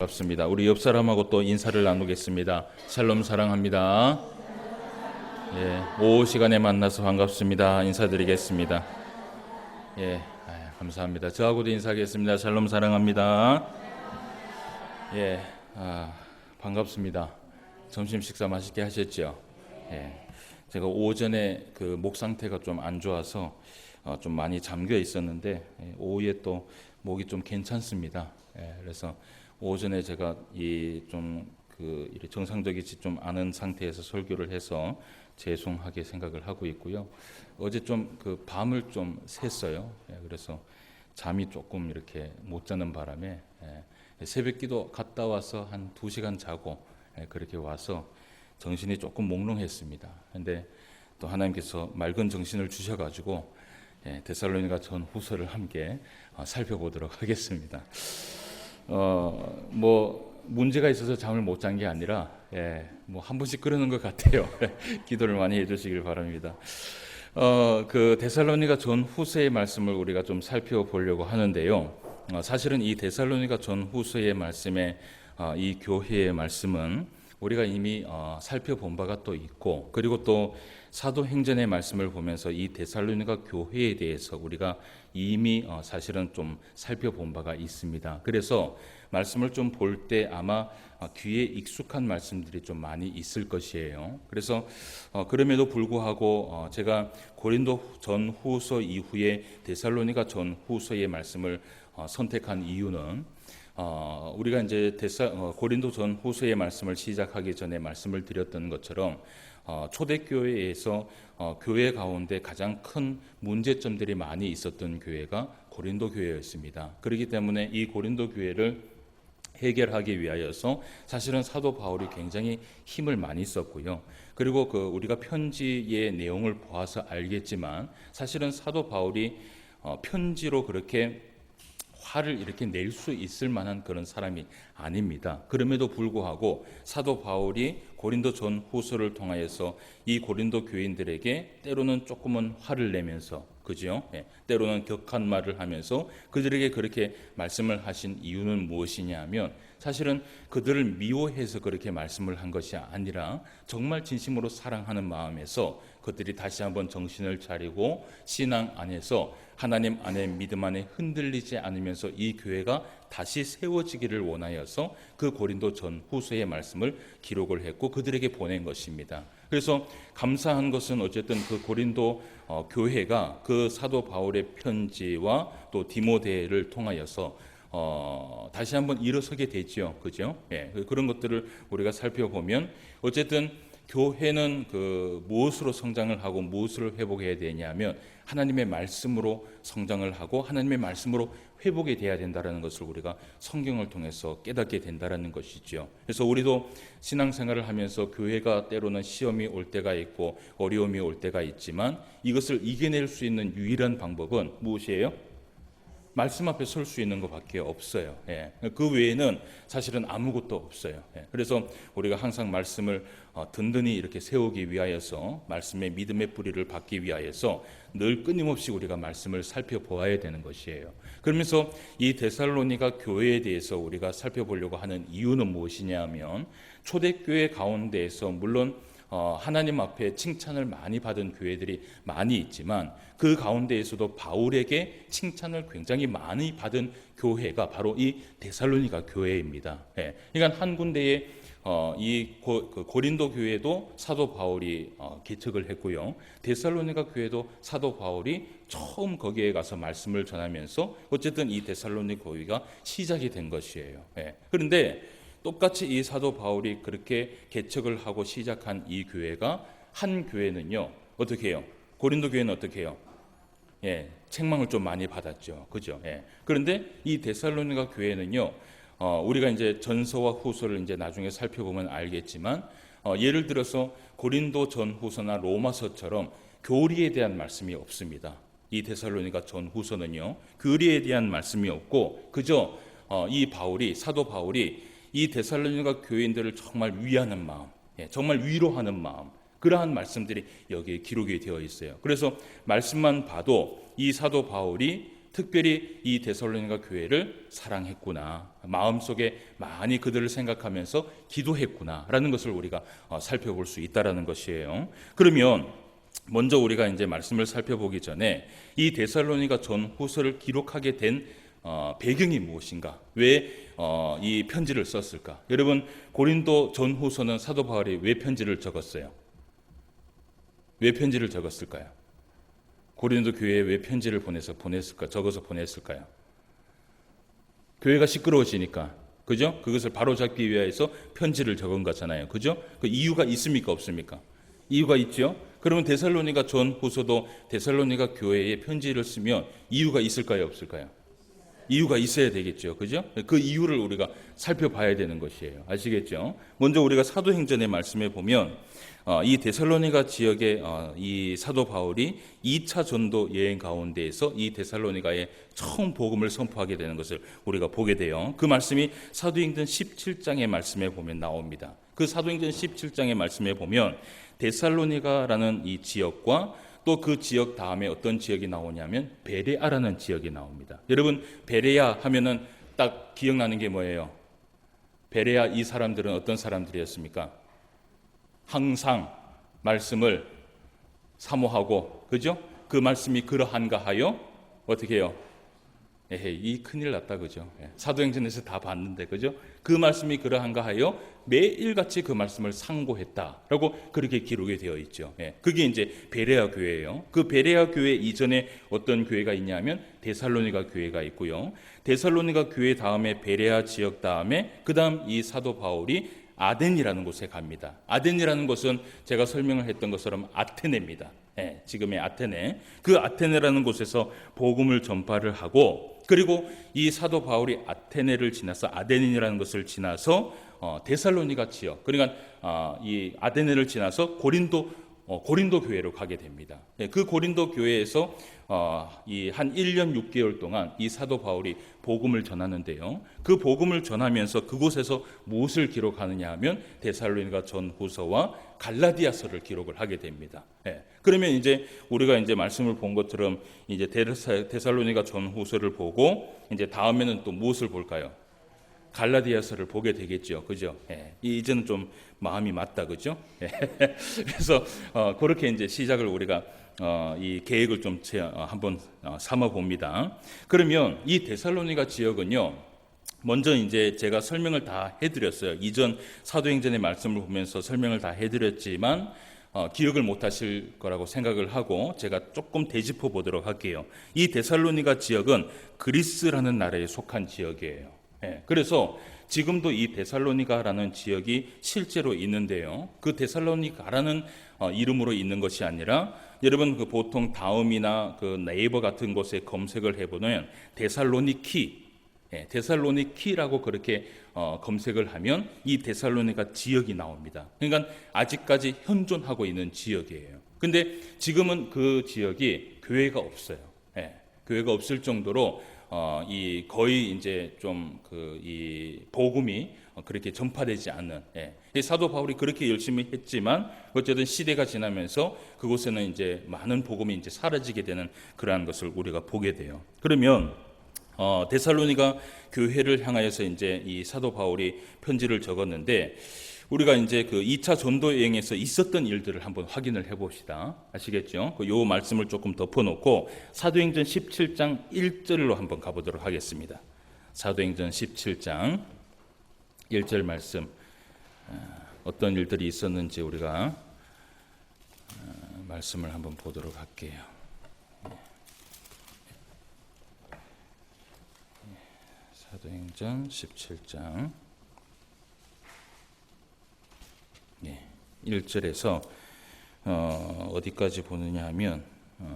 반갑습니다. 우리 옆 사람하고 또 인사를 나누겠습니다. 샬롬 사랑합니다. 오후 시간에 만나서 반갑습니다. 인사드리겠습니다. 감사합니다. 저하고도 인사하겠습니다. 샬롬 사랑합니다. 반갑습니다. 점심 식사 맛있게 하셨죠? 제가 오전에 그 목 상태가 좀 안 좋아서 좀 많이 잠겨 있었는데 오후에 또 목이 좀 괜찮습니다. 그래서 오전에 제가 정상적이지 좀 않은 상태에서 설교를 해서 죄송하게 생각을 하고 있고요. 어제 좀 그 밤을 좀 샜어요. 그래서 잠이 조금 이렇게 못 자는 바람에 새벽기도 갔다 와서 한 2시간 자고 그렇게 와서 정신이 조금 몽롱했습니다. 근데 또 하나님께서 맑은 정신을 주셔가지고 데살로니가 전후서를 함께 살펴보도록 하겠습니다. 문제가 있어서 잠을 못 잔 게 아니라 한 번씩 그러는 것 같아요. 기도를 많이 해주시길 바랍니다. 그 데살로니가 전후서의 말씀을 우리가 좀 살펴보려고 하는데요. 사실은 이 데살로니가 전후서의 말씀에 이 교회의 말씀은 우리가 이미 살펴본 바가 또 있고, 그리고 또 사도행전의 말씀을 보면서 이 데살로니가 교회에 대해서 우리가 이미 사실은 좀 살펴본 바가 있습니다. 그래서 말씀을 좀 볼 때 아마 귀에 익숙한 말씀들이 좀 많이 있을 것이에요. 그래서 그럼에도 불구하고 제가 고린도 전후서 이후에 데살로니가 전후서의 말씀을 선택한 이유는 우리가 이제 고린도 전후서의 말씀을 시작하기 전에 말씀을 드렸던 것처럼 초대교회에서 교회 가운데 가장 큰 문제점들이 많이 있었던 교회가 고린도 교회였습니다. 그렇기 때문에 이 고린도 교회를 해결하기 위하여서 사실은 사도 바울이 굉장히 힘을 많이 썼고요. 그리고 우리가 편지의 내용을 보아서 알겠지만 사실은 사도 바울이 편지로 그렇게 화를 이렇게 낼 수 있을 만한 그런 사람이 아닙니다. 그럼에도 불구하고 사도 바울이 고린도 전후서를 통하여서 이 고린도 교인들에게 때로는 조금은 화를 내면서, 그죠? 때로는 격한 말을 하면서 그들에게 그렇게 말씀을 하신 이유는 무엇이냐 하면 사실은 그들을 미워해서 그렇게 말씀을 한 것이 아니라 정말 진심으로 사랑하는 마음에서 그들이 다시 한번 정신을 차리고 신앙 안에서 하나님 안에 믿음 안에 흔들리지 않으면서 이 교회가 다시 세워지기를 원하여서 그 고린도 전후서의 말씀을 기록을 했고 그들에게 보낸 것입니다. 그래서 감사한 것은 어쨌든 그 고린도 교회가 그 사도 바울의 편지와 또 디모데를 통하여서 다시 한번 일어서게 되죠, 그죠? 그런 것들을 우리가 살펴보면 어쨌든 교회는 무엇으로 성장을 하고 무엇을 회복해야 되냐면 하나님의 말씀으로 성장을 하고 하나님의 말씀으로 회복이 돼야 된다는 것을 우리가 성경을 통해서 깨닫게 된다는 것이죠. 그래서 우리도 신앙생활을 하면서 교회가 때로는 시험이 올 때가 있고 어려움이 올 때가 있지만 이것을 이겨낼 수 있는 유일한 방법은 무엇이에요? 말씀 앞에 설 수 있는 것밖에 없어요. 그 외에는 사실은 아무것도 없어요. 그래서 우리가 항상 말씀을 든든히 이렇게 세우기 위하여서 말씀의 믿음의 뿌리를 받기 위하여서 늘 끊임없이 우리가 말씀을 살펴보아야 되는 것이에요. 그러면서 이 데살로니가 교회에 대해서 우리가 살펴보려고 하는 이유는 무엇이냐 하면 초대교회 가운데에서 물론 하나님 앞에 칭찬을 많이 받은 교회들이 많이 있지만 그 가운데에서도 바울에게 칭찬을 굉장히 많이 받은 교회가 바로 이 데살로니가 교회입니다. 그러니까 한 군데에 고린도 교회도 사도 바울이 개척을 했고요. 데살로니가 교회도 사도 바울이 처음 거기에 가서 말씀을 전하면서 어쨌든 이 데살로니가 교회가 시작이 된 것이에요. 그런데 똑같이 이 사도 바울이 그렇게 개척을 하고 시작한 이 교회가 한 교회는요 어떻게 해요? 고린도 교회는 어떻게 해요? 책망을 좀 많이 받았죠, 그죠? 그런데 이 데살로니가 교회는요 우리가 이제 전서와 후서를 이제 나중에 살펴보면 알겠지만 예를 들어서 고린도 전후서나 로마서처럼 교리에 대한 말씀이 없습니다. 이 데살로니가 전후서는요 교리에 대한 말씀이 없고 그저 이 사도 바울이 이 데살로니가 교인들을 정말 위하는 마음, 정말 위로하는 마음, 그러한 말씀들이 여기에 기록이 되어 있어요. 그래서 말씀만 봐도 이 사도 바울이 특별히 이 데살로니가 교회를 사랑했구나, 마음속에 많이 그들을 생각하면서 기도했구나라는 것을 우리가 살펴볼 수 있다라는 것이에요. 그러면 먼저 우리가 이제 말씀을 살펴보기 전에 이 데살로니가 전후서를 기록하게 된 배경이 무엇인가? 왜 이 편지를 썼을까? 여러분, 고린도 전후서는 사도 바울이 왜 편지를 적었어요? 왜 편지를 적었을까요? 고린도 교회에 왜 편지를 적어서 보냈을까요? 교회가 시끄러워지니까, 그죠? 그것을 바로잡기 위해서 편지를 적은 거잖아요, 그죠? 그 이유가 있습니까, 없습니까? 이유가 있죠. 그러면 데살로니가 전후서도 데살로니가 교회에 편지를 쓰면 이유가 있을까요, 없을까요? 이유가 있어야 되겠죠, 그죠? 그 이유를 우리가 살펴봐야 되는 것이에요. 아시겠죠? 먼저 우리가 사도행전의 말씀에 보면 이 데살로니가 지역의 이 사도 바울이 2차 전도 여행 가운데에서 이 데살로니가에 처음 복음을 선포하게 되는 것을 우리가 보게 돼요. 그 말씀이 사도행전 17장의 말씀에 보면 나옵니다. 그 사도행전 17장의 말씀에 보면 데살로니가라는 이 지역과 또 그 지역 다음에 어떤 지역이 나오냐면 베레아라는 지역이 나옵니다. 여러분, 베레아 하면은 딱 기억나는 게 뭐예요? 베레아 이 사람들은 어떤 사람들이었습니까? 항상 말씀을 사모하고, 그죠? 그 말씀이 그러한가 하여 어떻게 해요? 이 큰일 났다, 그죠? 사도행전에서 다 봤는데, 그죠? 그 말씀이 그러한가 하여 매일같이 그 말씀을 상고했다라고 그렇게 기록이 되어 있죠. 그게 이제 베레아 교회예요. 그 베레아 교회 이전에 어떤 교회가 있냐면 데살로니가 교회가 있고요. 데살로니가 교회 다음에 베레아 지역 다음에 그 다음 이 사도 바울이 아덴이라는 곳에 갑니다. 아덴이라는 곳은 제가 설명을 했던 것처럼 아테네입니다. 지금의 아테네. 그 아테네라는 곳에서 복음을 전파를 하고, 그리고 이 사도 바울이 아테네를 지나서 아덴이라는 것을 지나서 데살로니가 지역, 그러니까 이 아테네를 지나서 고린도 교회로 가게 됩니다. 그 고린도 교회에서 이 한 1년 6개월 동안 이 사도 바울이 복음을 전하는데요. 그 복음을 전하면서 그곳에서 무엇을 기록하느냐 하면 데살로니가 전후서와 갈라디아서를 기록을 하게 됩니다. 그러면 이제 우리가 이제 말씀을 본 것처럼 이제 데살로니가 전후서를 보고 이제 다음에는 또 무엇을 볼까요? 갈라디아서를 보게 되겠죠, 그죠? 이제는 좀 마음이 맞다, 그죠? 그래서 그렇게 이제 시작을 우리가 이 계획을 좀 한번 삼아 봅니다. 그러면 이 데살로니가 지역은요, 먼저 이제 제가 설명을 다 해드렸어요. 이전 사도행전의 말씀을 보면서 설명을 다 해드렸지만 기억을 못하실 거라고 생각을 하고 제가 조금 되짚어 보도록 할게요. 이 데살로니가 지역은 그리스라는 나라에 속한 지역이에요. 그래서 지금도 이 데살로니가라는 지역이 실제로 있는데요. 그 데살로니가라는 이름으로 있는 것이 아니라 여러분 그 보통 다음이나 그 네이버 같은 곳에 검색을 해보면 데살로니키라고 그렇게 검색을 하면 이 데살로니가 지역이 나옵니다. 그러니까 아직까지 현존하고 있는 지역이에요. 근데 지금은 그 지역이 교회가 없어요. 교회가 없을 정도로 이 거의 이제 좀 이 복음이 그렇게 전파되지 않는, 사도 바울이 그렇게 열심히 했지만 어쨌든 시대가 지나면서 그곳에는 이제 많은 복음이 이제 사라지게 되는 그러한 것을 우리가 보게 돼요. 그러면 데살로니가 교회를 향하여서 이제 이 사도 바울이 편지를 적었는데 우리가 이제 그 2차 전도 여행에서 있었던 일들을 한번 확인을 해봅시다. 아시겠죠? 요 말씀을 조금 덮어놓고 사도행전 17장 1절로 한번 가보도록 하겠습니다. 사도행전 17장 1절 말씀, 어떤 일들이 있었는지 우리가 말씀을 한번 보도록 할게요. 사도행전 17장 1절에서 어디까지 보느냐 하면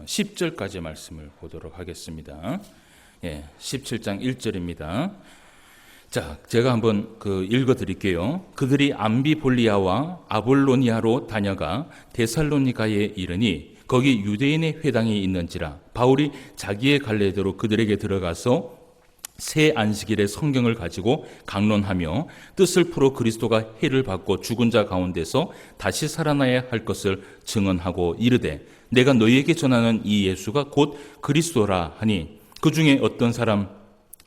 10절까지 말씀을 보도록 하겠습니다. 17장 1절입니다. 자, 제가 한번 읽어 드릴게요. 그들이 암비볼리아와 아볼로니아로 다녀가 데살로니가에 이르니 거기 유대인의 회당이 있는지라 바울이 자기의 갈래대로 그들에게 들어가서 새 안식일에 성경을 가지고 강론하며 뜻을 풀어 그리스도가 해를 받고 죽은 자 가운데서 다시 살아나야 할 것을 증언하고 이르되 내가 너희에게 전하는 이 예수가 곧 그리스도라 하니 그 중에 어떤 사람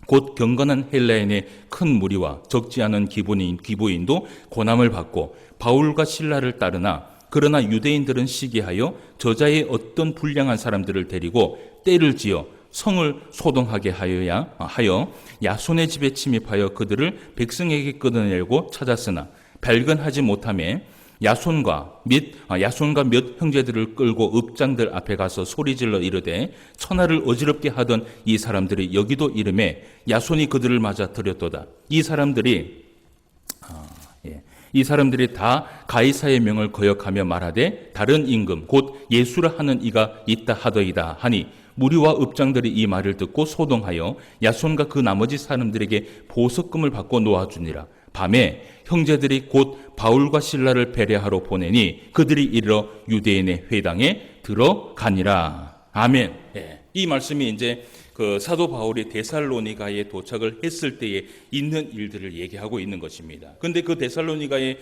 곧 경건한 헬라인의 큰 무리와 적지 않은 기부인도 고난을 받고 바울과 실라를 따르나 그러나 유대인들은 시기하여 저자의 어떤 불량한 사람들을 데리고 떼를 지어 성을 소동하게 하여 야손의 집에 침입하여 그들을 백성에게 끊어내려고 찾았으나 발견하지 못하며 야손과 몇 형제들을 끌고 읍장들 앞에 가서 소리질러 이르되 천하를 어지럽게 하던 이 사람들이 여기도 이름에 야손이 그들을 맞아 들였도다. 이 사람들이 다 가이사의 명을 거역하며 말하되 다른 임금 곧 예수라 하는 이가 있다 하더이다 하니 무리와 읍장들이 이 말을 듣고 소동하여 야손과 그 나머지 사람들에게 보석금을 받고 놓아주니라. 밤에 형제들이 곧 바울과 실라를 배려하러 보내니 그들이 이르러 유대인의 회당에 들어가니라. 아멘. 이 말씀이 이제 그 사도 바울이 데살로니가에 도착을 했을 때에 있는 일들을 얘기하고 있는 것입니다. 그런데 그 데살로니가에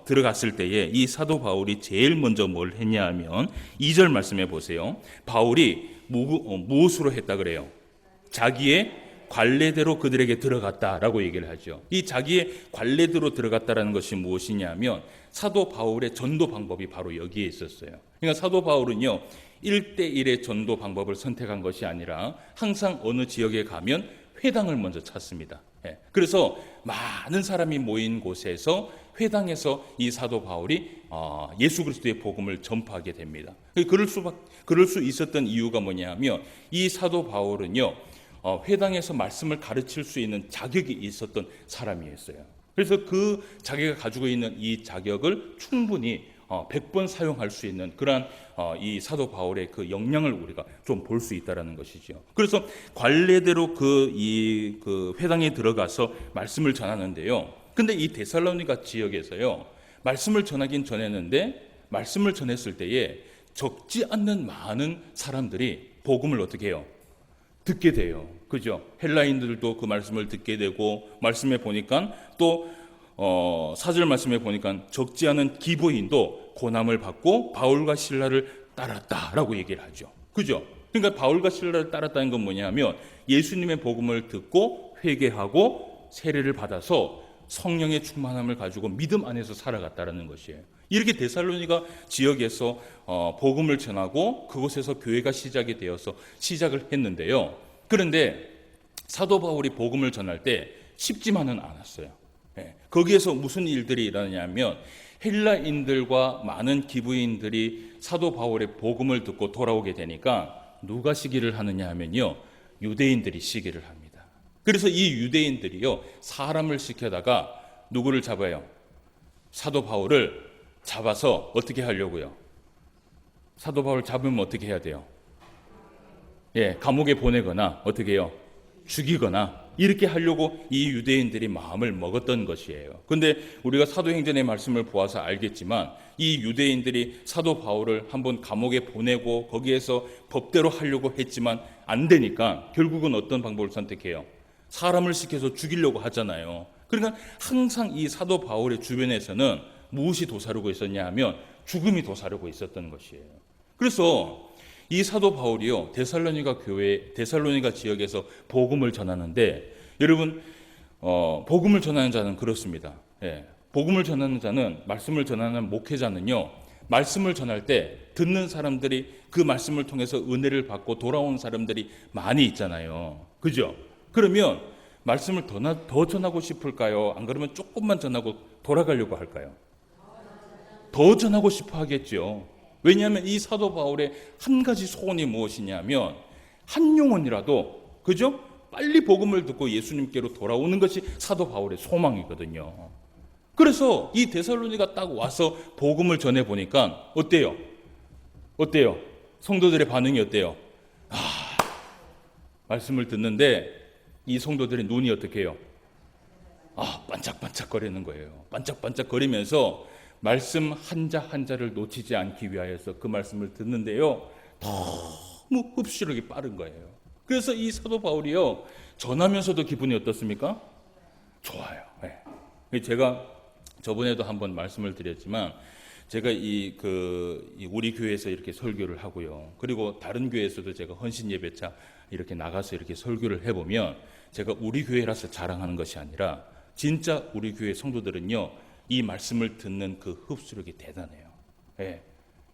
들어갔을 때에 이 사도 바울이 제일 먼저 뭘 했냐 하면 2절 말씀해 보세요. 바울이 무엇으로 했다 그래요? 자기의 관례대로 그들에게 들어갔다라고 얘기를 하죠. 이 자기의 관례대로 들어갔다라는 것이 무엇이냐면 사도 바울의 전도 방법이 바로 여기에 있었어요. 그러니까 사도 바울은요 1대1의 전도 방법을 선택한 것이 아니라 항상 어느 지역에 가면 회당을 먼저 찾습니다. 그래서 많은 사람이 모인 곳에서 회당에서 이 사도 바울이 예수 그리스도의 복음을 전파하게 됩니다. 그럴 수 있었던 이유가 뭐냐면 이 사도 바울은요 회당에서 말씀을 가르칠 수 있는 자격이 있었던 사람이었어요. 그래서 그 자기가 가지고 있는 이 자격을 충분히 100번 사용할 수 있는 그러한 이 사도 바울의 그 역량을 우리가 좀 볼 수 있다라는 것이죠. 그래서 관례대로 그 회당에 들어가서 말씀을 전하는데요. 근데 이 데살로니가 지역에서요 말씀을 전하긴 전했는데 말씀을 전했을 때에 적지 않는 많은 사람들이 복음을 어떻게 해요? 듣게 돼요. 그죠? 헬라인들도 그 말씀을 듣게 되고 말씀에 보니까 또 4절 말씀에 보니까 적지 않은 기부인도 고난을 받고 바울과 실라를 따랐다라고 얘기를 하죠. 그죠? 그러니까 바울과 실라를 따랐다는 건 뭐냐면 예수님의 복음을 듣고 회개하고 세례를 받아서 성령의 충만함을 가지고 믿음 안에서 살아갔다라는 것이에요. 이렇게 데살로니가 지역에서 복음을 전하고 그곳에서 교회가 시작이 되어서 시작을 했는데요. 그런데 사도 바울이 복음을 전할 때 쉽지만은 않았어요. 거기에서 무슨 일들이 일어나냐면 헬라인들과 많은 기부인들이 사도 바울의 복음을 듣고 돌아오게 되니까 누가 시기를 하느냐 하면요 유대인들이 시기를 합니다. 그래서 이 유대인들이요 사람을 시켜다가 누구를 잡아요? 사도 바울을 잡아서 어떻게 하려고요? 사도 바울 잡으면 어떻게 해야 돼요? 감옥에 보내거나 어떻게 해요? 죽이거나 이렇게 하려고 이 유대인들이 마음을 먹었던 것이에요. 그런데 우리가 사도행전의 말씀을 보아서 알겠지만 이 유대인들이 사도 바울을 한번 감옥에 보내고 거기에서 법대로 하려고 했지만 안 되니까 결국은 어떤 방법을 선택해요? 사람을 시켜서 죽이려고 하잖아요. 그러니까 항상 이 사도 바울의 주변에서는 무엇이 도사르고 있었냐 하면 죽음이 도사르고 있었던 것이에요. 그래서 이 사도 바울이요 데살로니가 지역에서 복음을 전하는데 여러분 복음을 전하는 자는 그렇습니다. 복음을 전하는 자는 말씀을 전하는 목회자는요 말씀을 전할 때 듣는 사람들이 그 말씀을 통해서 은혜를 받고 돌아온 사람들이 많이 있잖아요. 그죠? 그러면 말씀을 더 전하고 싶을까요? 안 그러면 조금만 전하고 돌아가려고 할까요? 더 전하고 싶어 하겠죠. 왜냐하면 이 사도 바울의 한 가지 소원이 무엇이냐면 한 영혼이라도 그죠? 빨리 복음을 듣고 예수님께로 돌아오는 것이 사도 바울의 소망이거든요. 그래서 이 데살로니가 딱 와서 복음을 전해 보니까 어때요? 성도들의 반응이 어때요? 말씀을 듣는데 이 성도들의 눈이 어떻게 해요? 반짝반짝거리는 거예요. 반짝반짝거리면서 말씀 한자 한자를 놓치지 않기 위하여서 그 말씀을 듣는데요. 너무 흡수력이 빠른 거예요. 그래서 이 사도 바울이요. 전하면서도 기분이 어떻습니까? 좋아요. 제가 저번에도 한번 말씀을 드렸지만 제가 이 우리 교회에서 이렇게 설교를 하고요. 그리고 다른 교회에서도 제가 헌신 예배차 이렇게 나가서 이렇게 설교를 해보면 제가 우리 교회라서 자랑하는 것이 아니라 진짜 우리 교회 성도들은요, 이 말씀을 듣는 그 흡수력이 대단해요. 예.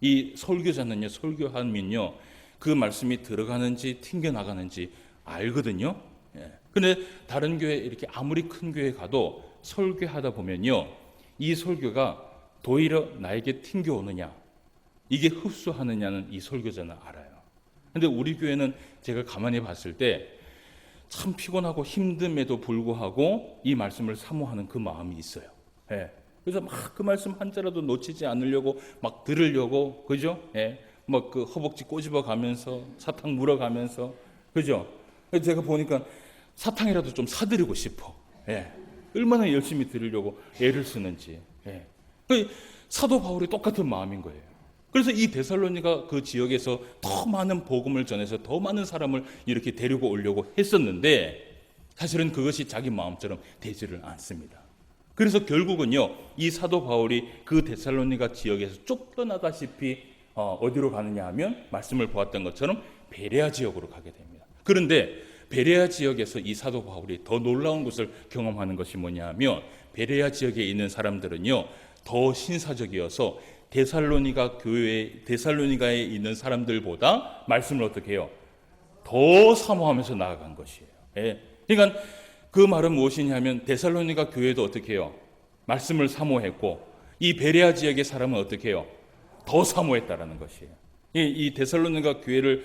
이 설교자는요, 설교하면요, 그 말씀이 들어가는지 튕겨 나가는지 알거든요. 예. 근데 다른 교회 이렇게 아무리 큰 교회 가도 설교하다 보면요, 이 설교가 도리어 나에게 튕겨오느냐, 이게 흡수하느냐는 이 설교자는 알아요. 근데 우리 교회는 제가 가만히 봤을 때 참 피곤하고 힘듦에도 불구하고 이 말씀을 사모하는 그 마음이 있어요. 예. 그래서 막 그 말씀 한자라도 놓치지 않으려고 막 들으려고, 그죠? 예. 막 그 허벅지 꼬집어 가면서 사탕 물어가면서, 그죠? 그래서 제가 보니까 사탕이라도 좀 사드리고 싶어. 예. 얼마나 열심히 들으려고 애를 쓰는지. 예. 사도 바울이 똑같은 마음인 거예요. 그래서 이 데살로니가 그 지역에서 더 많은 복음을 전해서 더 많은 사람을 이렇게 데리고 오려고 했었는데 사실은 그것이 자기 마음처럼 되지를 않습니다. 그래서 결국은요, 이 사도 바울이 그 데살로니가 지역에서 쫓겨나다시피 어디로 가느냐 하면 말씀을 보았던 것처럼 베레아 지역으로 가게 됩니다. 그런데 베레아 지역에서 이 사도 바울이 더 놀라운 것을 경험하는 것이 뭐냐 하면 베레아 지역에 있는 사람들은요, 더 신사적이어서 데살로니가에 있는 사람들보다 말씀을 어떻게 해요? 더 사모하면서 나아간 것이에요. 예. 그러니까 그 말은 무엇이냐면 데살로니가 교회도 어떻게 해요? 말씀을 사모했고 이 베레아 지역의 사람은 어떻게 해요? 더 사모했다라는 것이에요. 이 데살로니가 교회를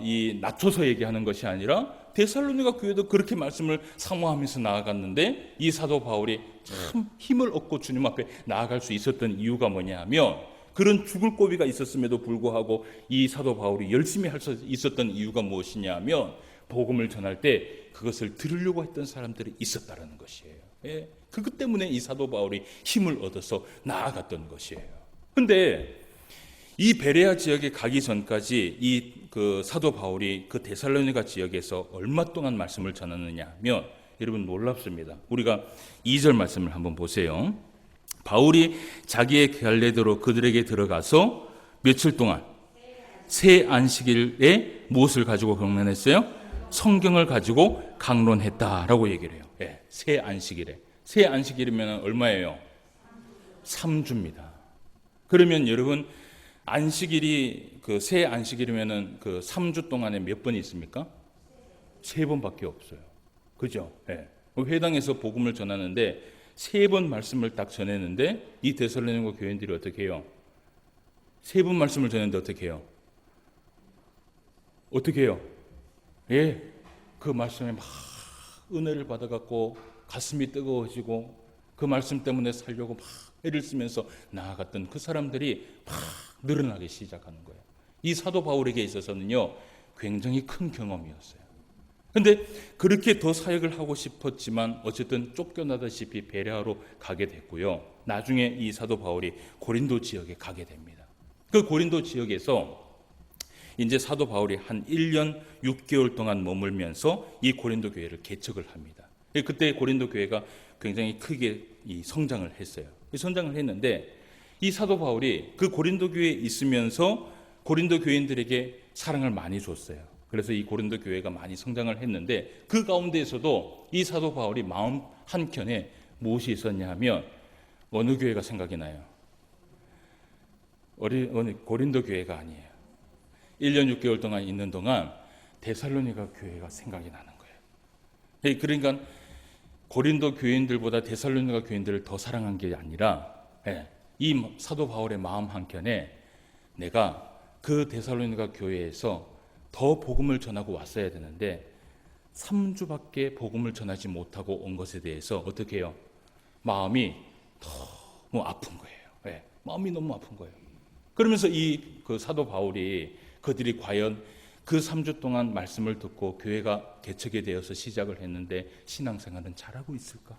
이 낮춰서 얘기하는 것이 아니라 데살로니가 교회도 그렇게 말씀을 사모하면서 나아갔는데 이 사도 바울이 참 힘을 얻고 주님 앞에 나아갈 수 있었던 이유가 뭐냐 하면 그런 죽을 고비가 있었음에도 불구하고 이 사도 바울이 열심히 할 수 있었던 이유가 무엇이냐 하면 복음을 전할 때 그것을 들으려고 했던 사람들이 있었다라는 것이에요. 예. 그것 때문에 이 사도 바울이 힘을 얻어서 나아갔던 것이에요. 근데 이 베레아 지역에 가기 전까지 그 사도 바울이 그 데살로니가 지역에서 얼마 동안 말씀을 전하느냐 하면 여러분 놀랍습니다. 우리가 2절 말씀을 한번 보세요. 바울이 자기의 갈래대로 그들에게 들어가서 며칠 동안 새 안식일에 무엇을 가지고 강론했어요? 성경을 가지고 강론했다라고 얘기를 해요. 네, 새 안식일에. 새 안식일이면 얼마예요? 3주입니다. 그러면 여러분 안식일이 그 새 안식일이면은 그 3주 동안에 몇 번이 있습니까? 3번밖에 없어요. 그죠? 예. 회당에서 복음을 전하는데 3번 말씀을 딱 전했는데 이 데살로니가 교인들이 어떻게 해요? 3번 말씀을 전했는데 어떻게 해요? 어떻게 해요? 예. 그 말씀에 막 은혜를 받아갖고 가슴이 뜨거워지고 그 말씀 때문에 살려고 막 애를 쓰면서 나아갔던 그 사람들이 막 늘어나기 시작하는 거예요. 이 사도 바울에게 있어서는요, 굉장히 큰 경험이었어요. 근데 그렇게 더 사역을 하고 싶었지만 어쨌든 쫓겨나다시피 베레아로 가게 됐고요. 나중에 이 사도 바울이 고린도 지역에 가게 됩니다. 그 고린도 지역에서 이제 사도 바울이 한 1년 6개월 동안 머물면서 이 고린도 교회를 개척을 합니다. 그때 고린도 교회가 굉장히 크게 성장을 했어요. 성장을 했는데 이 사도 바울이 그 고린도 교회에 있으면서 고린도 교인들에게 사랑을 많이 줬어요. 그래서 이 고린도 교회가 많이 성장을 했는데 그 가운데에서도 이 사도 바울이 마음 한켠에 무엇이 있었냐 하면 어느 교회가 생각이 나요? 어느 고린도 교회가 아니에요. 1년 6개월 동안 있는 동안 데살로니가 교회가 생각이 나는 거예요. 그러니까 고린도 교인들보다 데살로니가 교인들을 더 사랑한 게 아니라 이 사도 바울의 마음 한켠에 내가 그 데살로니가 교회에서 더 복음을 전하고 왔어야 되는데 3주밖에 복음을 전하지 못하고 온 것에 대해서 어떻게 해요? 마음이 너무 아픈 거예요. 마음이 너무 아픈 거예요. 그러면서 그 사도 바울이 그들이 과연 그 3주 동안 말씀을 듣고 교회가 개척이 되어서 시작을 했는데 신앙생활은 잘하고 있을까?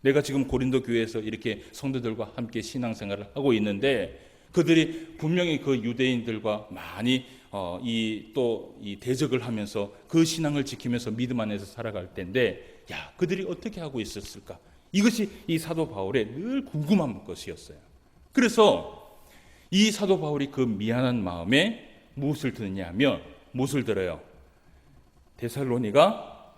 내가 지금 고린도 교회에서 이렇게 성도들과 함께 신앙생활을 하고 있는데 그들이 분명히 그 유대인들과 많이 이 대적을 하면서 그 신앙을 지키면서 믿음 안에서 살아갈 텐데 그들이 어떻게 하고 있었을까? 이것이 이 사도 바울의 늘 궁금한 것이었어요. 그래서 이 사도 바울이 그 미안한 마음에 무엇을 듣느냐 하면 무엇을 들어요? 데살로니가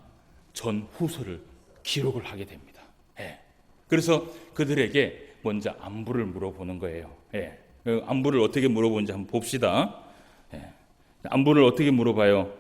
전후서를 기록을 하게 됩니다. 예. 그래서 그들에게 먼저 안부를 물어보는 거예요. 예. 안부를 어떻게 물어보는지 한번 봅시다. 예. 안부를 어떻게 물어봐요?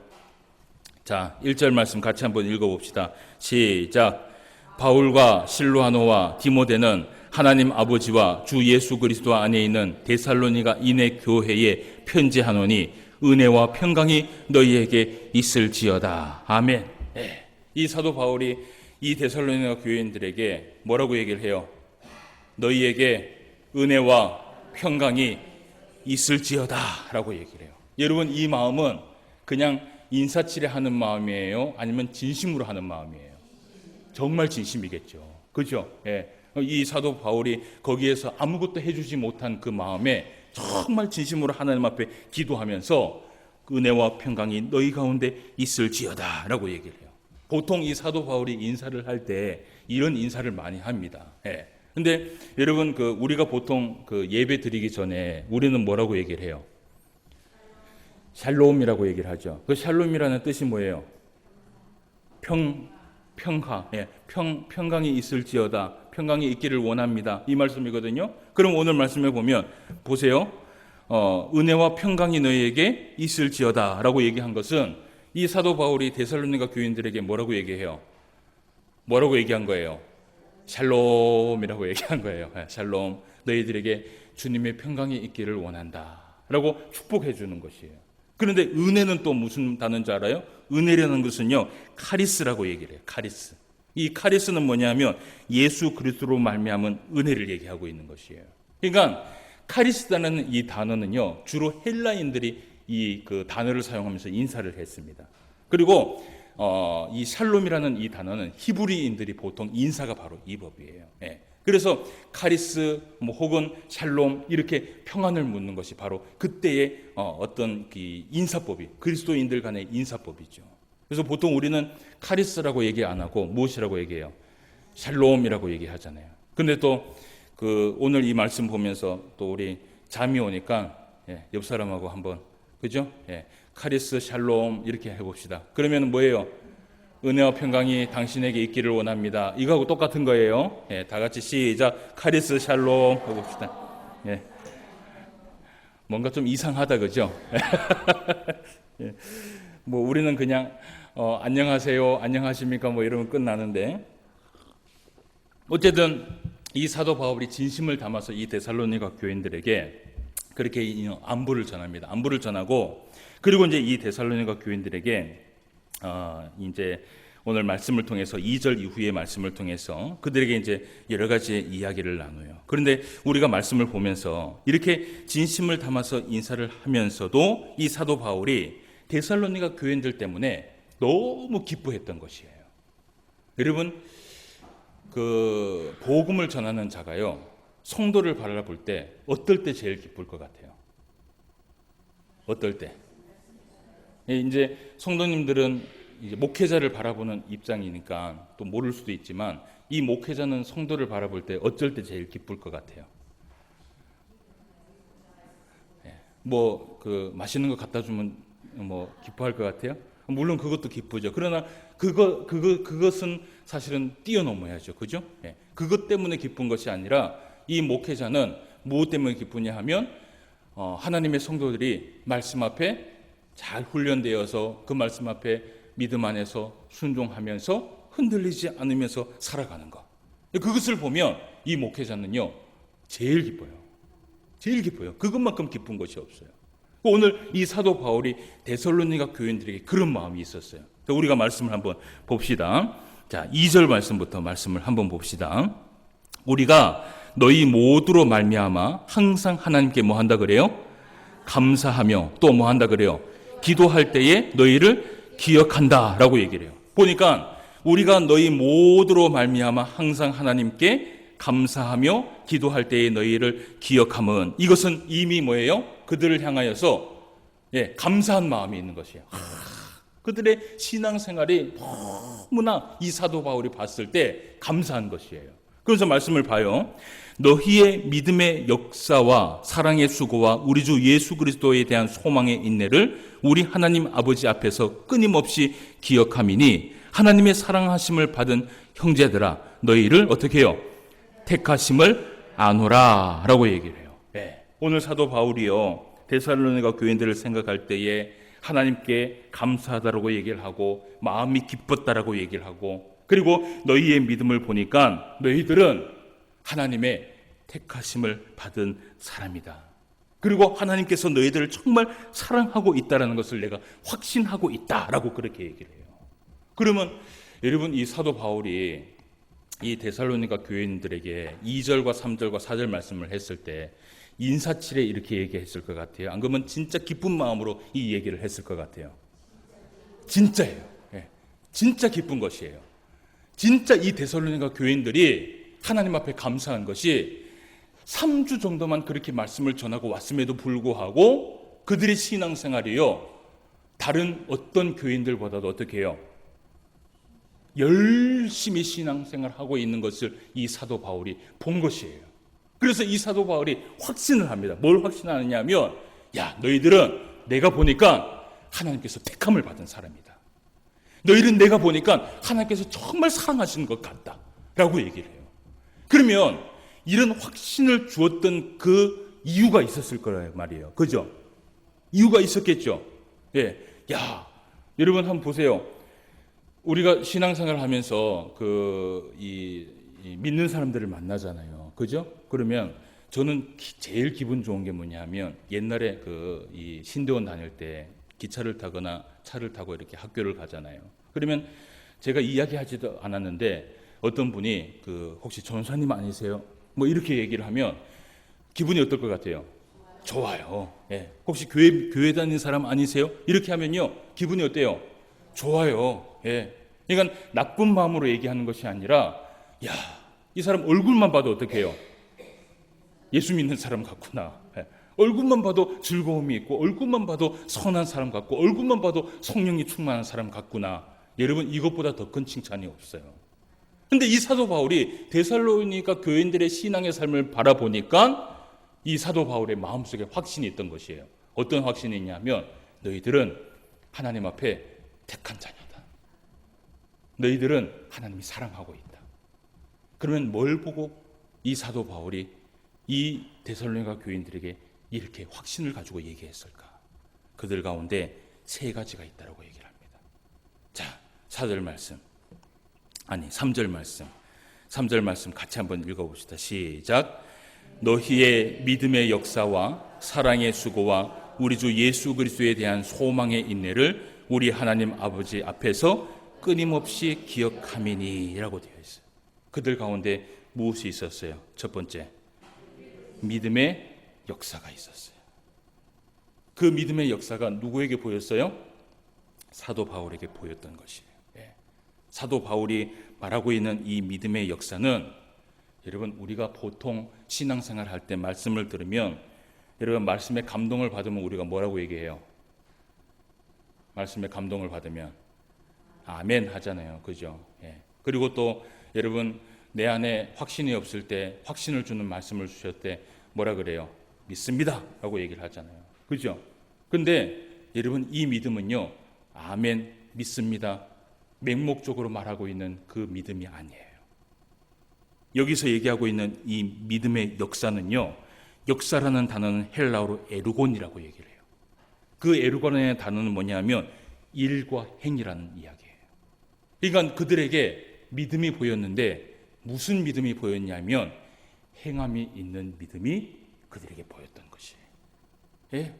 자, 1절 말씀 같이 한번 읽어봅시다. 시작. 바울과 실로아노와 디모데는 하나님 아버지와 주 예수 그리스도 안에 있는 데살로니가 인의 교회에 편지하노니 은혜와 평강이 너희에게 있을지어다. 아멘. 네. 이 사도 바울이 이 데살로니가 교회인들에게 뭐라고 얘기를 해요? 너희에게 은혜와 평강이 있을지어다 라고 얘기를 해요. 여러분, 이 마음은 그냥 인사치레하는 마음이에요? 아니면 진심으로 하는 마음이에요? 정말 진심이겠죠. 그죠? 예. 이 사도 바울이 거기에서 아무것도 해주지 못한 그 마음에 정말 진심으로 하나님 앞에 기도하면서 은혜와 평강이 너희 가운데 있을지어다 라고 얘기를 해요. 보통 이 사도 바울이 인사를 할 때 이런 인사를 많이 합니다. 예. 근데 여러분, 우리가 보통 예배 드리기 전에 우리는 뭐라고 얘기를 해요? 샬롬이라고 얘기를 하죠. 그 샬롬이라는 뜻이 뭐예요? 평화, 예, 평강이 있을지어다. 평강이 있기를 원합니다. 이 말씀이거든요. 그럼 오늘 말씀을 보면 보세요. 은혜와 평강이 너희에게 있을지어다 라고 얘기한 것은 이 사도 바울이 데살로니가 교인들에게 뭐라고 얘기해요? 뭐라고 얘기한 거예요? 샬롬이라고 얘기한 거예요. 샬롬, 너희들에게 주님의 평강이 있기를 원한다 라고 축복해 주는 것이에요. 그런데 은혜는 또 무슨 단어인 줄 알아요? 은혜라는 것은요, 카리스라고 얘기를 해요. 카리스. 이 카리스는 뭐냐면 예수 그리스도로 말미암은 은혜를 얘기하고 있는 것이에요. 그러니까 카리스라는 이 단어는요, 주로 헬라인들이 이 단어를 사용하면서 인사를 했습니다. 그리고 이 샬롬이라는 이 단어는 히브리인들이 보통 인사가 바로 이 법이에요. 예. 그래서 카리스 혹은 샬롬 이렇게 평안을 묻는 것이 바로 그때의 어떤 인사법이, 그리스도인들 간의 인사법이죠. 그래서 보통 우리는 카리스라고 얘기 안 하고 무엇이라고 얘기해요? 샬롬이라고 얘기하잖아요. 근데 또 오늘 이 말씀 보면서 또 우리 잠이 오니까 옆 사람하고 한번, 그죠? 카리스 샬롬 이렇게 해봅시다. 그러면 뭐예요? 은혜와 평강이 당신에게 있기를 원합니다. 이거하고 똑같은 거예요. 다 같이 시작. 카리스 샬롬 해봅시다. 뭔가 좀 이상하다, 그죠? 뭐 우리는 그냥 안녕하세요, 안녕하십니까 뭐 이러면 끝나는데, 어쨌든 이 사도 바울이 진심을 담아서 이 데살로니가 교인들에게 그렇게 안부를 전합니다. 안부를 전하고, 그리고 이제 이 데살로니가 교인들에게 이제 오늘 말씀을 통해서 2절 이후의 말씀을 통해서 그들에게 이제 여러 가지 이야기를 나눠요. 그런데 우리가 말씀을 보면서 이렇게 진심을 담아서 인사를 하면서도 이 사도 바울이 데살로니가 교인들 때문에 너무 기뻐했던 것이에요. 여러분, 복음을 전하는 자가요, 성도를 바라볼 때 어떨 때 제일 기쁠 것 같아요? 어떨 때? 이제 성도님들은 이제 목회자를 바라보는 입장이니까 또 모를 수도 있지만, 이 목회자는 성도를 바라볼 때 어쩔 때 제일 기쁠 것 같아요? 맛있는 거 갖다 주면 기뻐할 것 같아요? 물론 그것도 기쁘죠. 그러나 그것은 사실은 뛰어넘어야죠. 그죠? 그것 때문에 기쁜 것이 아니라 이 목회자는 무엇 때문에 기쁘냐 하면 하나님의 성도들이 말씀 앞에 잘 훈련되어서 그 말씀 앞에 믿음 안에서 순종하면서 흔들리지 않으면서 살아가는 것. 그것을 보면 이 목회자는요, 제일 기뻐요. 제일 기뻐요. 그것만큼 기쁜 것이 없어요. 오늘 이 사도 바울이 데살로니가 교인들에게 그런 마음이 있었어요. 우리가 말씀을 한번 봅시다. 자, 2절 말씀부터 말씀을 한번 봅시다. 우리가 너희 모두로 말미암아 항상 하나님께 뭐 한다 그래요? 감사하며 또 뭐 한다 그래요? 기도할 때에 너희를 기억한다 라고 얘기를 해요. 보니까 우리가 너희 모두로 말미암아 항상 하나님께 감사하며 기도할 때에 너희를 기억함은, 이것은 이미 뭐예요? 그들을 향하여서 감사한 마음이 있는 것이에요. 그들의 신앙생활이 너무나 이 사도 바울이 봤을 때 감사한 것이에요. 그래서 말씀을 봐요. 너희의 믿음의 역사와 사랑의 수고와 우리 주 예수 그리스도에 대한 소망의 인내를 우리 하나님 아버지 앞에서 끊임없이 기억함이니 하나님의 사랑하심을 받은 형제들아 너희를 어떻게 해요? 택하심을 아노라 라고 얘기를 해요. 네. 오늘 사도 바울이요 데살로니가 교인들을 생각할 때에 하나님께 감사하다라고 얘기를 하고 마음이 기뻤다라고 얘기를 하고 그리고 너희의 믿음을 보니까 너희들은 하나님의 택하심을 받은 사람이다. 그리고 하나님께서 너희들을 정말 사랑하고 있다는 것을 내가 확신하고 있다라고 그렇게 얘기를 해요. 그러면 여러분 이 사도 바울이 이 데살로니가 교인들에게 2절과 3절과 4절 말씀을 했을 때 인사치레 이렇게 얘기했을 것 같아요. 안 그러면 진짜 기쁜 마음으로 이 얘기를 했을 것 같아요. 진짜예요. 네. 진짜 기쁜 것이에요. 진짜 이 데살로니가 교인들이 하나님 앞에 감사한 것이 3주 정도만 그렇게 말씀을 전하고 왔음에도 불구하고 그들의 신앙생활이요 다른 어떤 교인들보다도 어떻게 해요? 열심히 신앙생활하고 있는 것을 이 사도 바울이 본 것이에요. 그래서 이 사도 바울이 확신을 합니다. 뭘 확신하느냐 하면 야 너희들은 내가 보니까 하나님께서 택함을 받은 사람이다. 너희는 내가 보니까 하나님께서 정말 사랑하시는 것 같다 라고 얘기를 해요. 그러면 이런 확신을 주었던 그 이유가 있었을 거란 말이에요. 그죠? 이유가 있었겠죠. 예. 야 여러분 한번 보세요. 우리가 신앙생활을 하면서 이 믿는 사람들을 만나잖아요. 그죠? 그러면 저는 제일 기분 좋은 게 뭐냐면 옛날에 이 신대원 다닐 때 기차를 타거나 차를 타고 이렇게 학교를 가잖아요. 그러면 제가 이야기하지도 않았는데 어떤 분이 혹시 전사님 아니세요? 뭐 이렇게 얘기를 하면 기분이 어떨 것 같아요? 좋아요. 예. 혹시 교회 다니는 사람 아니세요? 이렇게 하면요 기분이 어때요? 좋아요. 예. 그러니까 나쁜 마음으로 얘기하는 것이 아니라 야, 이 사람 얼굴만 봐도 어떻게 해요? 예수 믿는 사람 같구나. 예. 얼굴만 봐도 즐거움이 있고 얼굴만 봐도 선한 사람 같고 얼굴만 봐도 성령이 충만한 사람 같구나. 여러분 이것보다 더 큰 칭찬이 없어요. 근데 이 사도 바울이 데살로니가 교인들의 신앙의 삶을 바라보니까 이 사도 바울의 마음속에 확신이 있던 것이에요. 어떤 확신이 있냐면 너희들은 하나님 앞에 택한 자녀다. 너희들은 하나님이 사랑하고 있다. 그러면 뭘 보고 이 사도 바울이 이 데살로니가 교인들에게 이렇게 확신을 가지고 얘기했을까? 그들 가운데 세 가지가 있다고 얘기를 합니다. 자, 4절 말씀. 아니 3절 말씀. 3절 말씀 같이 한번 읽어봅시다. 시작. 너희의 믿음의 역사와 사랑의 수고와 우리 주 예수 그리스도에 대한 소망의 인내를 우리 하나님 아버지 앞에서 끊임없이 기억함이니 라고 되어 있어요. 그들 가운데 무엇이 있었어요? 첫 번째, 믿음의 역사가 있었어요. 그 믿음의 역사가 누구에게 보였어요? 사도 바울에게 보였던 것이에요. 사도 바울이 말하고 있는 이 믿음의 역사는 여러분 우리가 보통 신앙생활 할 때 말씀을 들으면 여러분 말씀에 감동을 받으면 우리가 뭐라고 얘기해요? 말씀에 감동을 받으면 아멘 하잖아요. 그죠? 예. 그리고 또 여러분 내 안에 확신이 없을 때 확신을 주는 말씀을 주실 때 뭐라 그래요? 믿습니다 라고 얘기를 하잖아요. 그죠? 근데 여러분 이 믿음은요 아멘 믿습니다 맹목적으로 말하고 있는 그 믿음이 아니에요. 여기서 얘기하고 있는 이 믿음의 역사는요 역사라는 단어는 헬라어로 에르곤이라고 얘기를 해요. 그 에르곤의 단어는 뭐냐면 일과 행이라는 이야기예요. 그러니까 그들에게 믿음이 보였는데 무슨 믿음이 보였냐면 행함이 있는 믿음이 그들에게 보였던 것이에요. 예?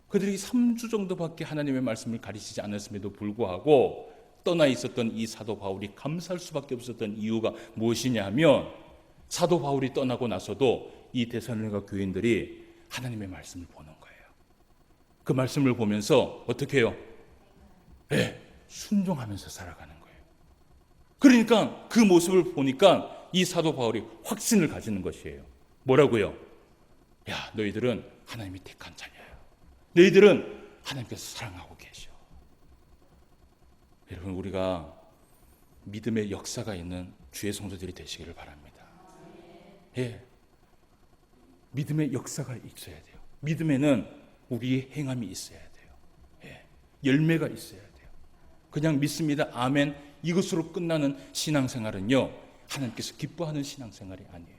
그들이 3주 정도밖에 하나님의 말씀을 가르치지 않았음에도 불구하고 떠나 있었던 이 사도 바울이 감사할 수밖에 없었던 이유가 무엇이냐 하면 사도 바울이 떠나고 나서도 이 데살로니가 교인들이 하나님의 말씀을 보는 거예요. 그 말씀을 보면서 어떻게 해요? 네, 순종하면서 살아가는 거예요. 그러니까 그 모습을 보니까 이 사도 바울이 확신을 가지는 것이에요. 뭐라고요? 야, 너희들은 하나님이 택한 자녀예요. 너희들은 하나님께서 사랑하고 계셔. 여러분 우리가 믿음의 역사가 있는 주의 성도들이 되시기를 바랍니다. 예, 믿음의 역사가 있어야 돼요. 믿음에는 우리의 행함이 있어야 돼요. 예, 열매가 있어야 돼요. 그냥 믿습니다, 아멘, 이것으로 끝나는 신앙생활은요, 하나님께서 기뻐하는 신앙생활이 아니에요.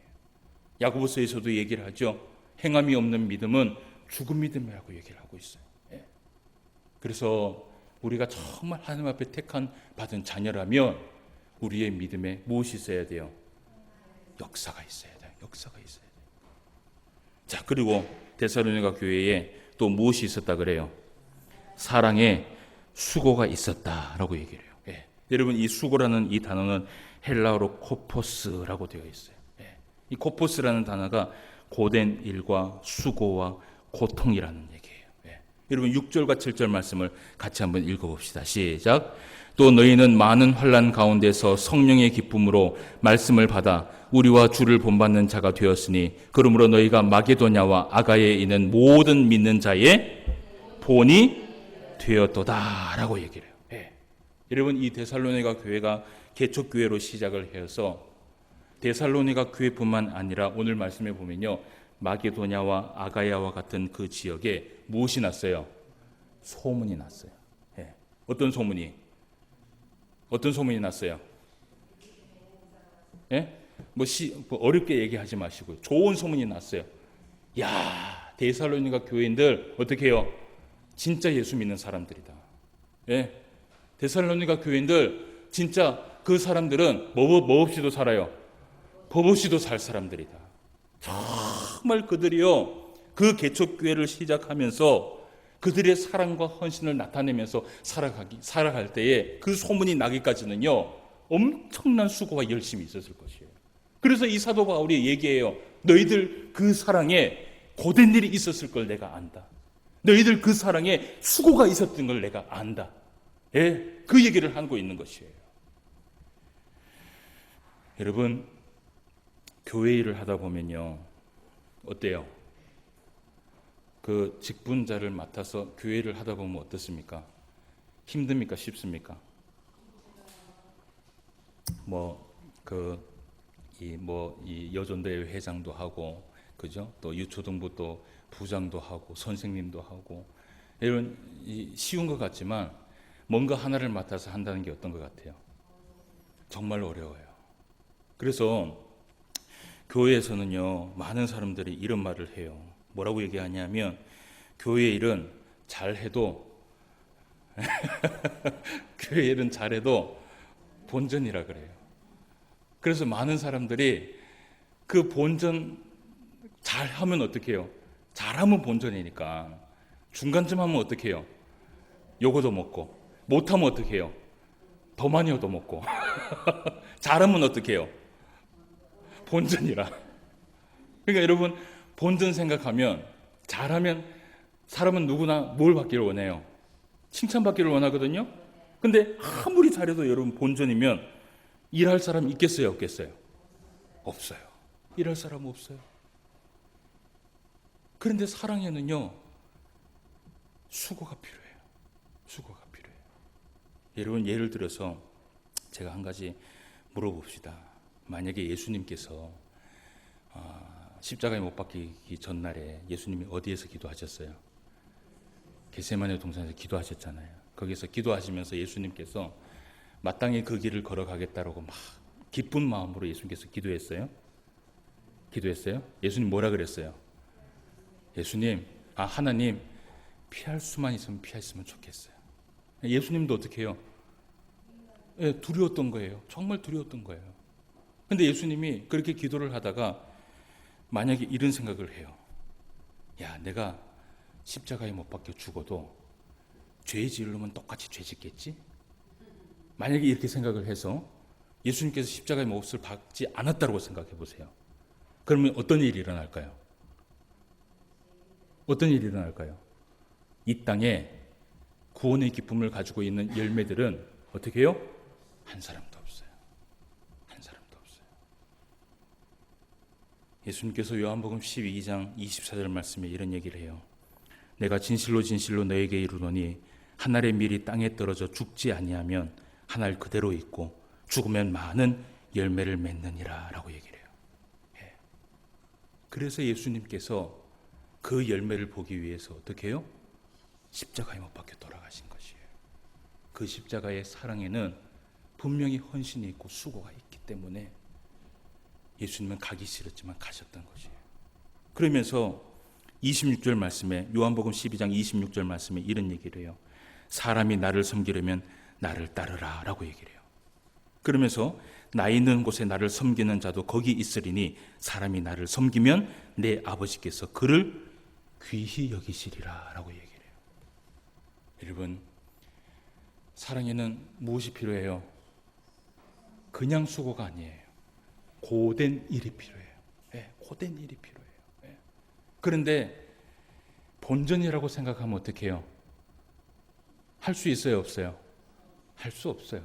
야고보서에서도 얘기를 하죠. 행함이 없는 믿음은 죽은 믿음이라고 얘기를 하고 있어요. 예. 그래서 우리가 정말 하나님 앞에 택한 받은 자녀라면 우리의 믿음에 무엇이 있어야 돼요? 역사가 있어야 돼요. 역사가 있어야 돼요. 자, 그리고 데살로니가 교회에 또 무엇이 있었다 그래요? 사랑의 수고가 있었다라고 얘기를 해요. 예. 여러분, 이 수고라는 이 단어는 헬라어로 코포스라고 되어 있어요. 예. 이 코포스라는 단어가 고된 일과 수고와 고통이라는 얘기예요. 예. 여러분, 6절과 7절 말씀을 같이 한번 읽어봅시다. 시작. 또 너희는 많은 환난 가운데서 성령의 기쁨으로 말씀을 받아 우리와 주를 본받는 자가 되었으니 그러므로 너희가 마게도냐와 아가야에 있는 모든 믿는 자의 본이 되었도다라고 얘기를 해요. 예. 여러분, 이 데살로니가 교회가 개척교회로 시작을 해서 데살로니가 교회뿐만 아니라 오늘 말씀에 보면요, 마게도냐와 아가야와 같은 그 지역에 무엇이 났어요? 소문이 났어요. 예. 어떤 소문이 났어요? 예? 뭐 어렵게 얘기하지 마시고요. 좋은 소문이 났어요. 야, 데살로니가 교회인들 어떻게 해요? 진짜 예수 믿는 사람들이다. 예? 데살로니가 교회인들 진짜 그 사람들은 뭐 없이도 살아요. 법 없이도 살 사람들이다. 정말 그들이요, 그 개척교회를 시작하면서 그들의 사랑과 헌신을 나타내면서 살아갈 때에 그 소문이 나기까지는요, 엄청난 수고와 열심이 있었을 것이에요. 그래서 이 사도 바울이 얘기해요. 너희들 그 사랑에 고된 일이 있었을 걸 내가 안다. 너희들 그 사랑에 수고가 있었던 걸 내가 안다. 예, 그 얘기를 하고 있는 것이에요. 여러분, 교회 일을 하다 보면요, 어때요? 그 직분자를 맡아서 교회를 하다 보면 어떻습니까? 힘듭니까? 쉽습니까? 이 여전대회 회장도 하고, 그죠? 또 유초등부 또 부장도 하고, 선생님도 하고, 이런 쉬운 것 같지만 뭔가 하나를 맡아서 한다는 게 어떤 것 같아요? 정말 어려워요. 그래서 교회에서는요, 많은 사람들이 이런 말을 해요. 뭐라고 얘기하냐면, 교회 일은 잘해도 교회 일은 잘해도 본전이라 그래요. 그래서 많은 사람들이 그 본전 잘하면 어떻게 해요? 잘하면 본전이니까 중간쯤 하면 어떻게 해요? 요거도 먹고, 못하면 어떻게 해요? 더 많이 얻어먹고 잘하면 어떻게 해요? 본전이라. 그러니까 여러분, 본전 생각하면, 잘하면 사람은 누구나 뭘 받기를 원해요? 칭찬받기를 원하거든요. 근데 아무리 잘해도 여러분 본전이면 일할 사람 있겠어요, 없겠어요? 없어요. 일할 사람 없어요. 그런데 사랑에는요, 수고가 필요해요. 수고가 필요해요. 여러분, 예를 들어서 제가 한 가지 물어봅시다. 만약에 예수님께서 십자가에 못 박히기 전날에 예수님이 어디에서 기도하셨어요? 겟세마네 동산에서 기도하셨잖아요. 거기서 기도하시면서 예수님께서 마땅히 그 길을 걸어가겠다라고 막 기쁜 마음으로 예수님께서 기도했어요? 기도했어요? 예수님 뭐라 그랬어요? 하나님, 피할 수만 있으면 피했으면 좋겠어요. 예수님도 어떻게 해요? 예, 두려웠던 거예요. 정말 두려웠던 거예요. 근데 예수님이 그렇게 기도를 하다가 만약에 이런 생각을 해요. 야, 내가 십자가에 못 박혀 죽어도 죄 지으려면 똑같이 죄 짓겠지? 만약에 이렇게 생각을 해서 예수님께서 십자가에 못을 박지 않았다고 생각해 보세요. 그러면 어떤 일이 일어날까요? 어떤 일이 일어날까요? 이 땅에 구원의 기쁨을 가지고 있는 열매들은 어떻게 해요? 한 사람도 없어요. 한 사람도 없어요. 예수님께서 요한복음 12장 24절 말씀에 이런 얘기를 해요. 내가 진실로 진실로 너에게 이르노니 한 알의 밀이 땅에 떨어져 죽지 아니하면 한 알 그대로 있고 죽으면 많은 열매를 맺느니라 라고 얘기를 해요. 그래서 예수님께서 그 열매를 보기 위해서 어떻게 해요? 십자가에 못 박혀 돌아가신 것이에요. 그 십자가의 사랑에는 분명히 헌신이 있고 수고가 있기 때문에 예수님은 가기 싫었지만 가셨던 것이에요. 그러면서 26절 말씀에, 요한복음 12장 26절 말씀에 이런 얘기를 해요. 사람이 나를 섬기려면 나를 따르라 라고 얘기를 해요. 그러면서 나 있는 곳에 나를 섬기는 자도 거기 있으리니 사람이 나를 섬기면 내 아버지께서 그를 귀히 여기시리라 라고 얘기를 해요. 여러분, 사랑에는 무엇이 필요해요? 그냥 수고가 아니에요. 고된 일이 필요해요. 고된 일이 필요해요. 그런데 본전이라고 생각하면 어떻게 해요? 할 수 있어요, 없어요? 할 수 없어요.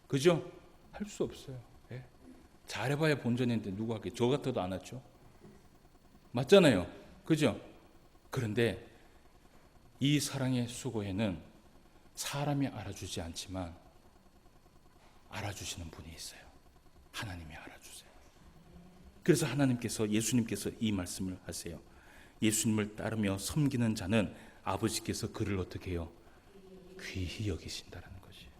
그죠? 할 수 없어요. 잘해봐야 본전인데 누구 할게요? 저 같아도 안 하죠. 맞잖아요. 그죠? 그런데 이 사랑의 수고에는 사람이 알아주지 않지만 알아주시는 분이 있어요. 하나님이 알아주세요. 그래서 하나님께서, 예수님께서 이 말씀을 하세요. 예수님을 따르며 섬기는 자는 아버지께서 그를 어떻게 해요? 귀히 여기신다는 것이에요.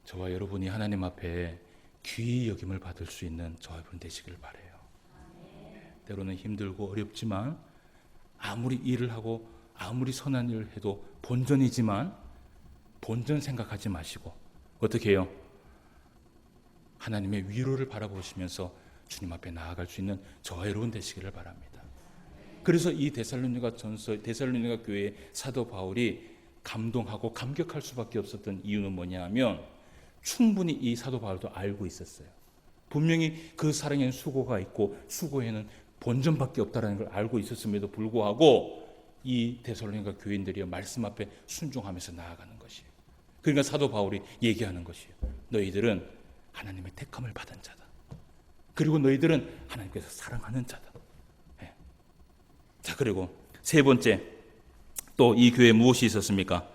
저와 여러분이 하나님 앞에 귀히 여김을 받을 수 있는 저와 여러분 되시길 바라요. 때로는 힘들고 어렵지만 아무리 일을 하고 아무리 선한 일을 해도 본전이지만 본전 생각하지 마시고 어떻게 해요? 하나님의 위로를 바라보시면서 주님 앞에 나아갈 수 있는 저와 여러분 되시기를 바랍니다. 그래서 이 데살로니가 교회의 사도 바울이 감동하고 감격할 수밖에 없었던 이유는 뭐냐 하면 충분히 이 사도 바울도 알고 있었어요. 분명히 그 사랑에는 수고가 있고 수고에는 본전밖에 없다는 걸 알고 있었음에도 불구하고 이 데살로니가 교인들이 말씀 앞에 순종하면서 나아가는 것이에요. 그러니까 사도 바울이 얘기하는 것이에요. 너희들은 하나님의 택함을 받은 자다. 그리고 너희들은 하나님께서 사랑하는 자다. 자, 그리고 세 번째, 또 이 교회에 무엇이 있었습니까?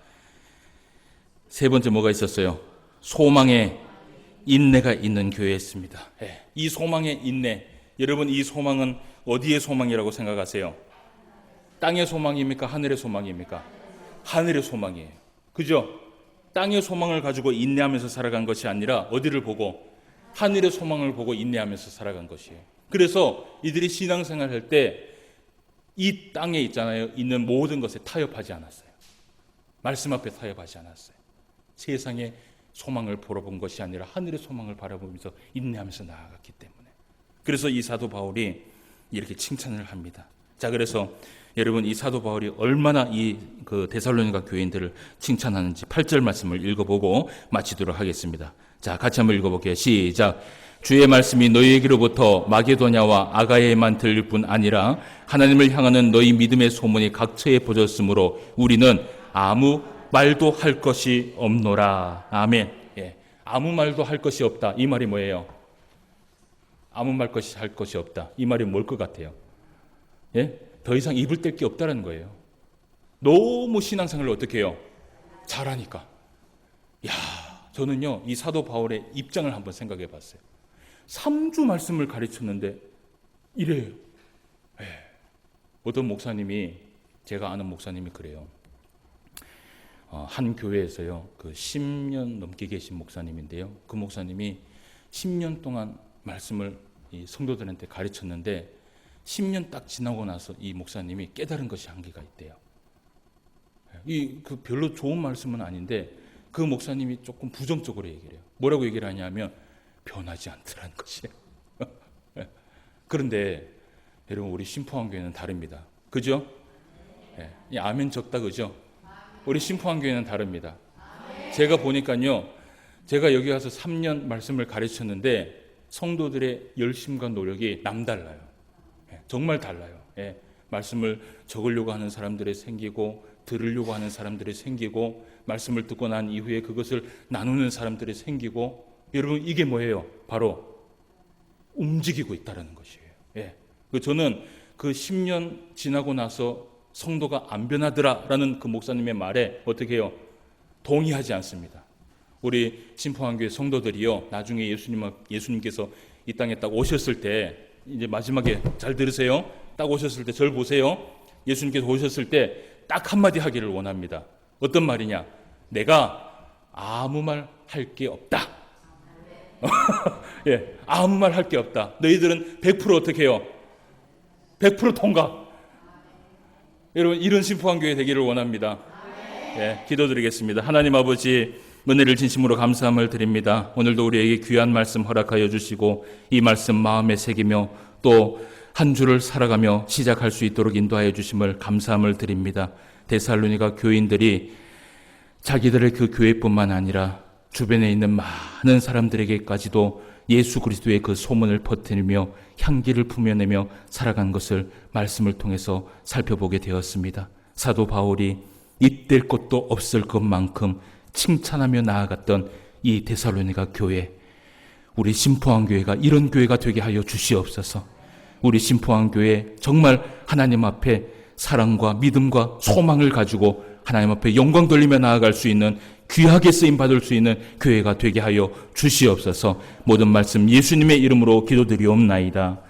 세 번째 뭐가 있었어요? 소망의 인내가 있는 교회였습니다. 이 소망의 인내, 여러분 이 소망은 어디의 소망이라고 생각하세요? 땅의 소망입니까? 하늘의 소망입니까? 하늘의 소망이에요. 그죠? 땅의 소망을 가지고 인내하면서 살아간 것이 아니라 어디를 보고? 하늘의 소망을 보고 인내하면서 살아간 것이에요. 그래서 이들이 신앙생활 할 때 이 땅에 있는 모든 것에 타협하지 않았어요. 말씀 앞에 타협하지 않았어요. 세상의 소망을 보러본 것이 아니라 하늘의 소망을 바라보면서 인내하면서 나아갔기 때문에. 그래서 이 사도 바울이 이렇게 칭찬을 합니다. 자, 그래서 여러분 이 사도 바울이 얼마나 이 데살로니가 교인들을 칭찬하는지 8절 말씀을 읽어보고 마치도록 하겠습니다. 자, 같이 한번 읽어볼게요. 시작. 주의 말씀이 너희에게로부터 마게도냐와 아가야에만 들릴 뿐 아니라 하나님을 향하는 너희 믿음의 소문이 각처에 퍼졌으므로 우리는 아무 말도 할 것이 없노라. 아멘. 아무 말도 할 것이 없다. 이 말이 뭐예요? 아무 말 것이 할 것이 없다. 이 말이 뭘 것 같아요? 더 이상 입을 뗄 게 없다는 거예요. 너무 신앙생활을 어떻게 해요? 잘하니까. 저는요 이 사도 바울의 입장을 한번 생각해 봤어요. 3주 말씀을 가르쳤는데 이래요. 어떤 목사님이, 제가 아는 목사님이 그래요. 한 교회에서요 10년 넘게 계신 목사님인데요, 그 목사님이 10년 동안 말씀을 이 성도들한테 가르쳤는데 10년 딱 지나고 나서 이 목사님이 깨달은 것이 한계가 있대요. 그 별로 좋은 말씀은 아닌데 그 목사님이 조금 부정적으로 얘기를 해요. 뭐라고 얘기를 하냐면 변하지 않더라는 것이에요. 그런데 여러분 우리 신포한교회는 다릅니다. 그죠? 이 아멘 적다 그죠? 우리 신포한교회는 다릅니다. 제가 보니까요, 제가 여기 와서 3년 말씀을 가르쳤는데 성도들의 열심과 노력이 남달라요. 정말 달라요. 말씀을 적으려고 하는 사람들이 생기고 들으려고 하는 사람들이 생기고 말씀을 듣고 난 이후에 그것을 나누는 사람들이 생기고, 여러분 이게 뭐예요? 바로 움직이고 있다는 것이에요. 저는 그 10년 지나고 나서 성도가 안 변하더라라는 그 목사님의 말에 어떻게 해요? 동의하지 않습니다. 우리 신포한교회 성도들이요, 나중에 예수님께서 이 땅에 딱 오셨을 때, 이제 마지막에 잘 들으세요. 딱 오셨을 때 절 보세요. 예수님께서 오셨을 때 딱 한마디 하기를 원합니다. 어떤 말이냐? 내가 아무 말 할 게 없다. 예, 아무 말 할 게 없다. 너희들은 100% 어떻게 해요? 100% 통과. 여러분, 이런 신포한교회 되기를 원합니다. 예, 기도드리겠습니다. 하나님 아버지, 은혜를 진심으로 감사함을 드립니다. 오늘도 우리에게 귀한 말씀 허락하여 주시고 이 말씀 마음에 새기며 또 한 주를 살아가며 시작할 수 있도록 인도하여 주심을 감사함을 드립니다. 데살로니가 교인들이 자기들의 그 교회뿐만 아니라 주변에 있는 많은 사람들에게까지도 예수 그리스도의 그 소문을 퍼뜨리며 향기를 품어내며 살아간 것을 말씀을 통해서 살펴보게 되었습니다. 사도 바울이 잇댈 것도 없을 것만큼 칭찬하며 나아갔던 이 데살로니가 교회, 우리 신포한교회가 이런 교회가 되게 하여 주시옵소서. 우리 신포한교회 정말 하나님 앞에 사랑과 믿음과 소망을 가지고 하나님 앞에 영광 돌리며 나아갈 수 있는, 귀하게 쓰임받을 수 있는 교회가 되게 하여 주시옵소서. 모든 말씀 예수님의 이름으로 기도드리옵나이다.